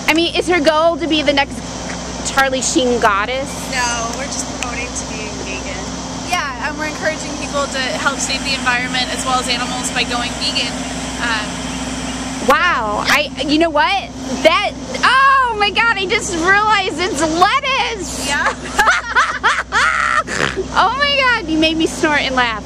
I mean, is her goal to be the next Charlie Sheen goddess? No, we're just promoting to being vegan. Yeah, we're encouraging people to help save the environment as well as animals by going vegan. Wow, you know what? Oh my God, I just realized it's lettuce! Yeah. Oh my God, you made me snort and laugh.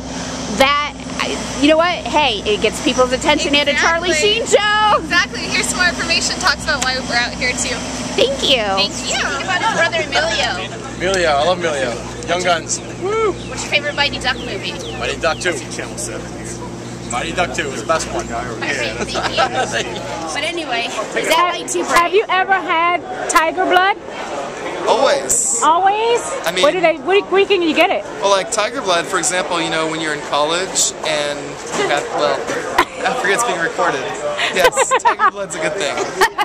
You know what? Hey, it gets people's attention at a Charlie Sheen show! Exactly, here's some more information, talks about why we're out here too. Thank you. Thank you. Think about his brother Emilio. Emilio, I love Emilio. Young Guns. Woo! What's your favorite Mighty Duck movie? Mighty Duck 2. Channel 7 here. Mighty Duck 2 is the best one. Okay, thank you. But anyway, is that like too bright? Have you ever had tiger blood? Always. Always? I mean, where can you get it? Well, like tiger blood, for example, you know, when you're in college and you have, well, I forget it's being recorded. Yes, tiger blood's a good thing.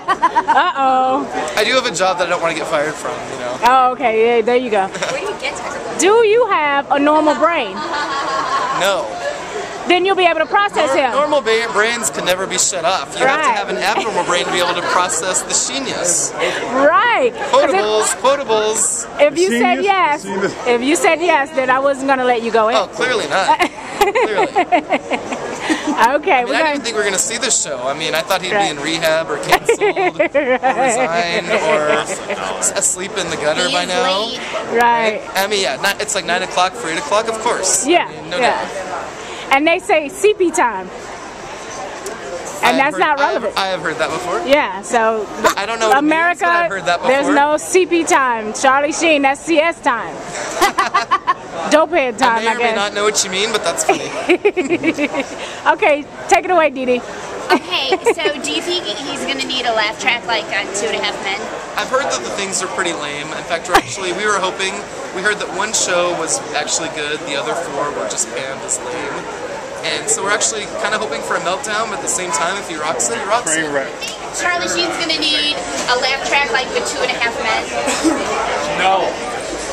Uh-oh. I do have a job that I don't want to get fired from, you know. Oh, okay, yeah, there you go. Where do you get tiger blood? Do you have a normal brain? No. Then you'll be able to process him. Normal brains can never be shut off. You have to have an abnormal brain to be able to process the genius. Right. Quotables. If you said yes, then I wasn't going to let you go in. Oh, clearly not. Clearly. Okay. I mean, I didn't think we were going to see this show. I mean, I thought he'd be in rehab or canceled or resigned or asleep in the gutter by now. Right. I mean, yeah, it's like 9 o'clock for 8 o'clock, of course. Yeah. I mean, no doubt. And they say CP time. And that's not relevant. I have heard that before. Yeah, so I don't know what America, it means, but I've heard that before. There's no CP time. Charlie Sheen, that's CS time. Dopehead time, I guess. I may not know what you mean, but that's funny. Okay, take it away, DeeDee. Okay, so do you think he's going to need a laugh track like on 2.5 Men? I've heard that the things are pretty lame. In fact, we were hoping, we heard that one show was actually good, the other 4 were just banned as lame. And so we're actually kind of hoping for a meltdown, but at the same time, if he rocks it, he rocks it. Charlie Sheen's going to need a laugh track like with 2.5 Men? No.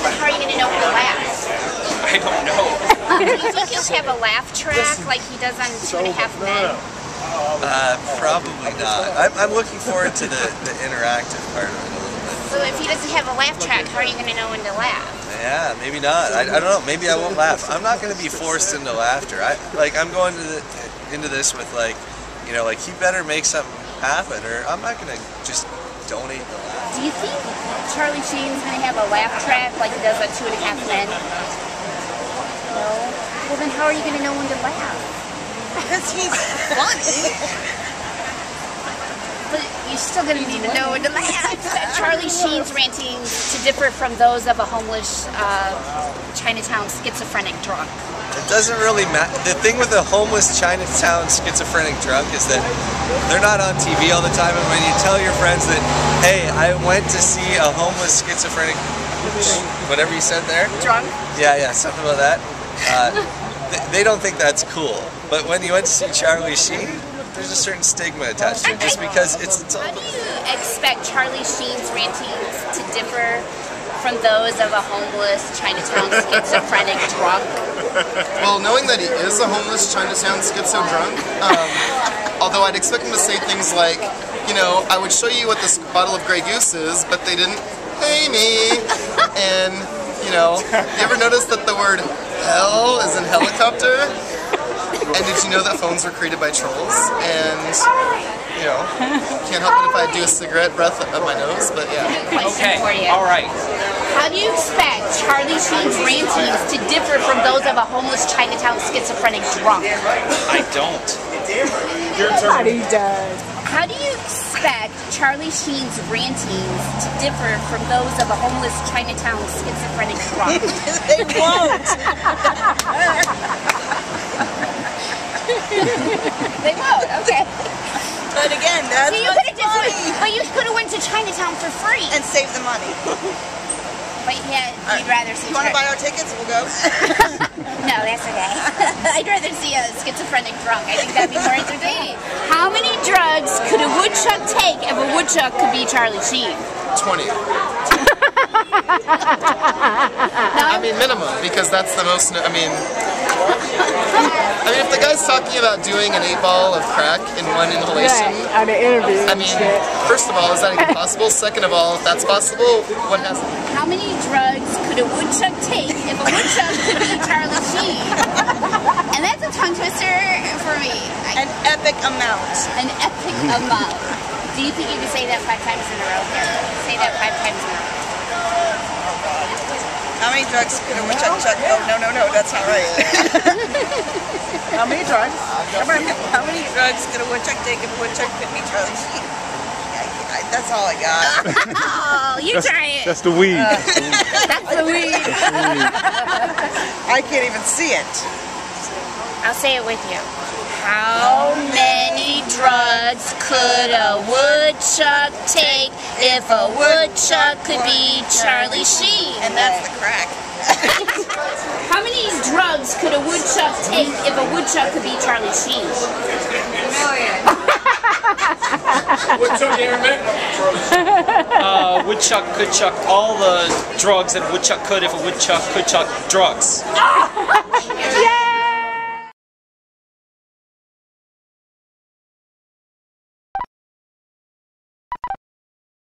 But how are you going to know when to laugh? I don't know. Do you think he'll have a laugh track like he does on 2.5 Men? Probably not. I'm looking forward to the interactive part of it a little bit. So if he doesn't have a laugh track, how are you going to know when to laugh? Yeah, maybe not. I don't know. Maybe I won't laugh. I'm not going to be forced into laughter. I'm going into this with you know, he better make something happen, or I'm not going to just donate the laugh. Do you think Charlie Sheen's going to have a laugh track like he does on 2.5 Men? No. Well, then how are you going to know when to laugh? Because he's funny. But you're still going to need to know when to laugh. Charlie Sheen's rantings to differ from those of a homeless Chinatown schizophrenic drunk. It doesn't really matter. The thing with a homeless Chinatown schizophrenic drunk is that they're not on TV all the time, and when you tell your friends that, hey, I went to see a homeless schizophrenic, whatever you said there? Drunk? Yeah, something about that. They don't think that's cool. But when you went to see Charlie Sheen, there's a certain stigma attached to it, just because it's How do you expect Charlie Sheen's rantings to differ from those of a homeless Chinatown schizophrenic drunk? Well, knowing that he is a homeless Chinatown schizo drunk, although I'd expect him to say things like, you know, I would show you what this bottle of Grey Goose is, but they didn't pay me. And, you know, you ever notice that the word hell is in helicopter? And did you know that phones were created by trolls? And, you know, can't help it if I do a cigarette breath up my nose, but yeah. Okay, all right. How do you expect Charlie Sheen's rantings to differ from those of a homeless Chinatown schizophrenic drunk? I don't. Everybody does. How do you expect Charlie Sheen's rantings to differ from those of a homeless Chinatown schizophrenic drunk? They won't. They won't, okay. But again, that's But you could have went to Chinatown for free. and save the money. But yeah, you'd rather see You want to buy our tickets? We'll go. No, that's okay. I'd rather see a schizophrenic drunk. I think that'd be more entertaining. How many drugs could a woodchuck take if a woodchuck could be Charlie Sheen? 20. I mean, minimum, because that's the most, I mean, I mean, if the guy's talking about doing an 8-ball of crack in one inhalation, Right, on the interview. I mean, first of all, is that even possible? Second of all, if that's possible, what has to be? How many drugs could a woodchuck take if a woodchuck could be Charlie Sheen? And that's a tongue twister for me. An epic amount. An epic amount. Do you think you can say that 5 times in a row here? Say that 5 times in a row. How many drugs could a woodchuck chuck? Oh, no, that's not right. How many drugs? How many drugs could a woodchuck take if a woodchuck could be Charlie Sheen? That's all I got. Oh, you try it. That's the weed. That's the weed. I can't even see it. I'll say it with you. How many drugs could a woodchuck take if a woodchuck could be Charlie Sheen? And that's the crack. How many drugs could a woodchuck take if a woodchuck could be Charlie Sheen? Woodchuck could chuck all the drugs that a woodchuck could if a woodchuck could chuck drugs. Yeah!